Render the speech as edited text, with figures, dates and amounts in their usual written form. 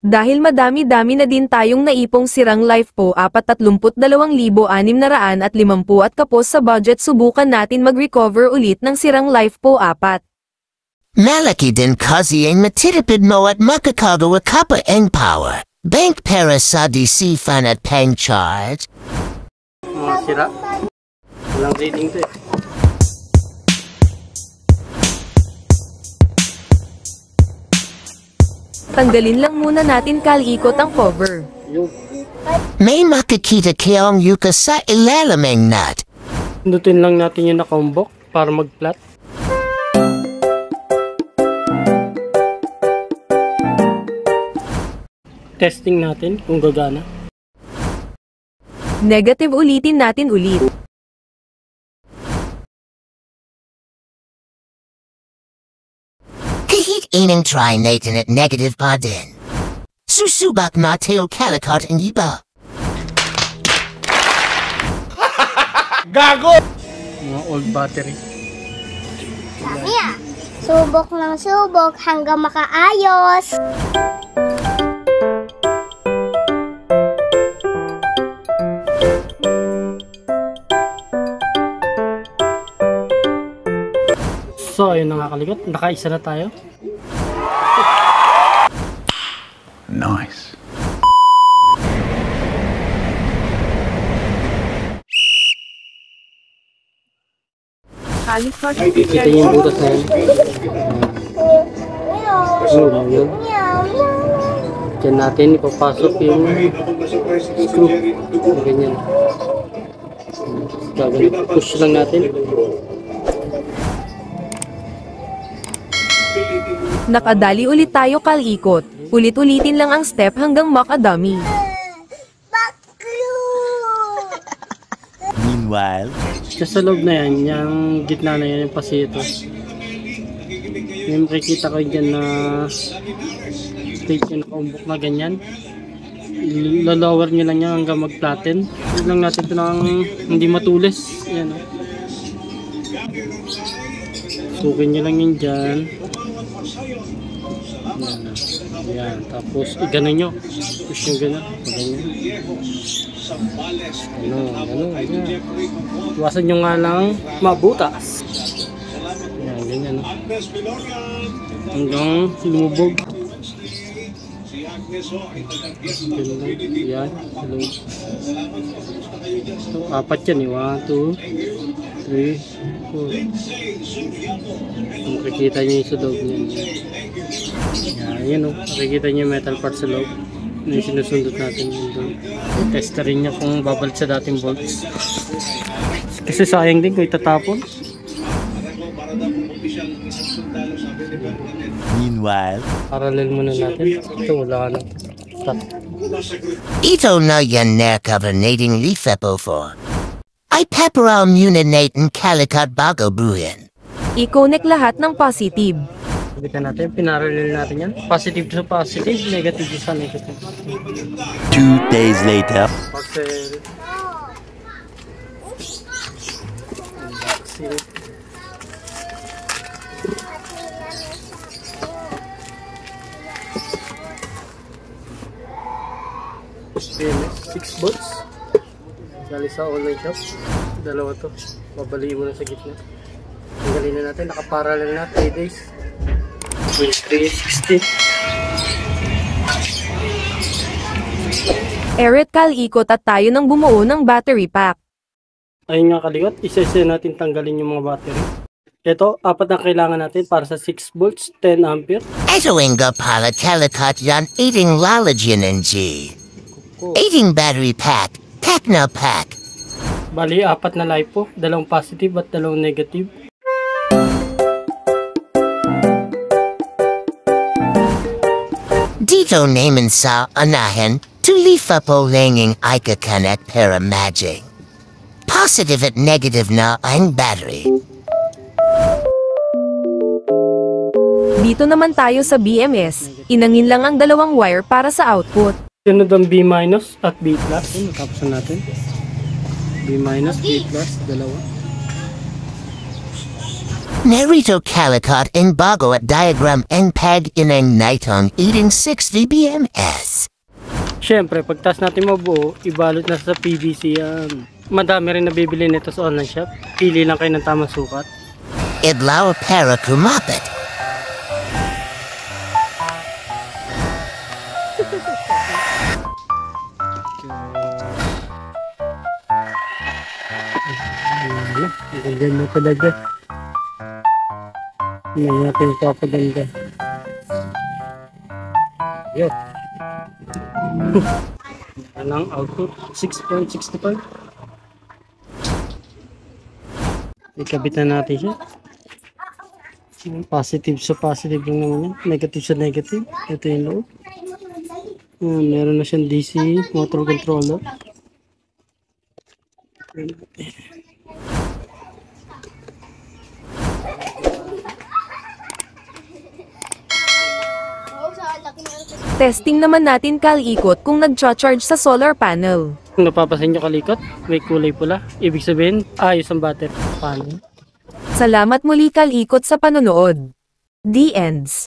Dahil madami-dami na din tayong naipong sirang LiFePO 42,650 at kapos sa budget, subukan natin mag-recover ulit ng sirang LiFePO 4. Malaki din kasi ang matitipid mo at makakagawa ka pa ang power bank para sa DC fan at pang charge. Sira. Walang rating to eh. Tanggalin lang muna natin kalikot ang cover. May makikita kayong yuka sa ilalamang nut. Pindutin lang natin yung nakaumbok para mag-flat. Testing natin kung gagana. Negative, ulitin natin ulit. Kahit inang try natin at negative pa din. Susubak natin kalikot ang iba. Gago! Mga old battery. Sabi subok ng subok hanggang makaayos. So, ayun na nga kalikot. Nakaisa na tayo. Nice. Kita yung butas na yun. Yun. Diyan natin ipapasok yung screw. Ganyan. Push lang natin. Nakadali ulit tayo kalikot. Ulit-ulitin lang ang step hanggang makadami. Meanwhile, Sa loob na yan, yung gitna na yan, yung pasito. May makikita ko dyan na state yung nakaumbok na ganyan. Lalower nyo lang yan hanggang mag-flatten. Huwag lang natin ito ng hindi matulis. Yan. Sukin nyo lang yun dyan. Yan. Tapos iganon nyo. Push nyo gano'n. Ganyan. Ganyan. Iwasan nyo nga lang mabutas. Yan, ganyan. Hanggang lumubog. Yan. So, 4 yan eh. 1, 2, 3, 4. Makikita nyo yung sa loob nyo. Yan, yun o. Makikita nyo yung metal part sa loob. Yung sinusundot natin yun doon. Testerin nyo kung babalik sa dating bolts. Kasi sayang din kung itatapon. meanwhile, Parallel muna natin. Ito wala na. Stop. ito na yan nakabanating LiFePO 4. Ay peperaw muna natin kalikot bago buhin. I-connect lahat ng positive. Sabitan natin. Pinarallel natin yan. Positive sa positive. Negative sa negative. 2 days later. Parcel. BMS 6 volts. Gali sa online shop. Dalawa to. Babaliin mo na sa gitna. Tanggalin na natin. Nakaparallel na 3 days. 360. Eret kalikot at tayo nang bumuo ng battery pack. Ayun nga kalikot. Isa-isa natin tanggalin yung mga battery. Ito, 4 na kailangan natin para sa 6 volts, 10 ampere. Ito nga pala kalikot yan eating lalagyan ng G. Eating battery pack. Techno pack. Bali, 4 na LiFePO. 2 positive at 2 negative. Dito naman sa anahan to LiFePO langing ika-connect para magic. Positive at negative na ang battery. Dito naman tayo sa BMS. Inangin lang ang 2 wire para sa output. Sunod ang B- at B+. Tapos natin. B-, B+, dalawa. Narito Calicut ang bago at diagram ang pag inang nitong eating 60 BMS. Siyempre, pagtas natin mabuo, ibalot na sa PVC yan. Madami rin nabibili nito sa online shop. Pili lang kayo ng tamang sukat. Idlaw para kumapit. Ang ganda talaga. Hindi natin papaganda. Yun. Anong output? 6.65. Ikabit na natin siya. Positive sa positive lang naman yan. Negative sa negative. Ito yung loob. Meron na siyang DC motor controller. Testing naman natin kalikot kung nag-charge sa solar panel. Kung napapasin nyo kalikot, may kulay pula. Ibig sabihin, ayos ang battery. Paano? Salamat muli kalikot sa panonood. The ends.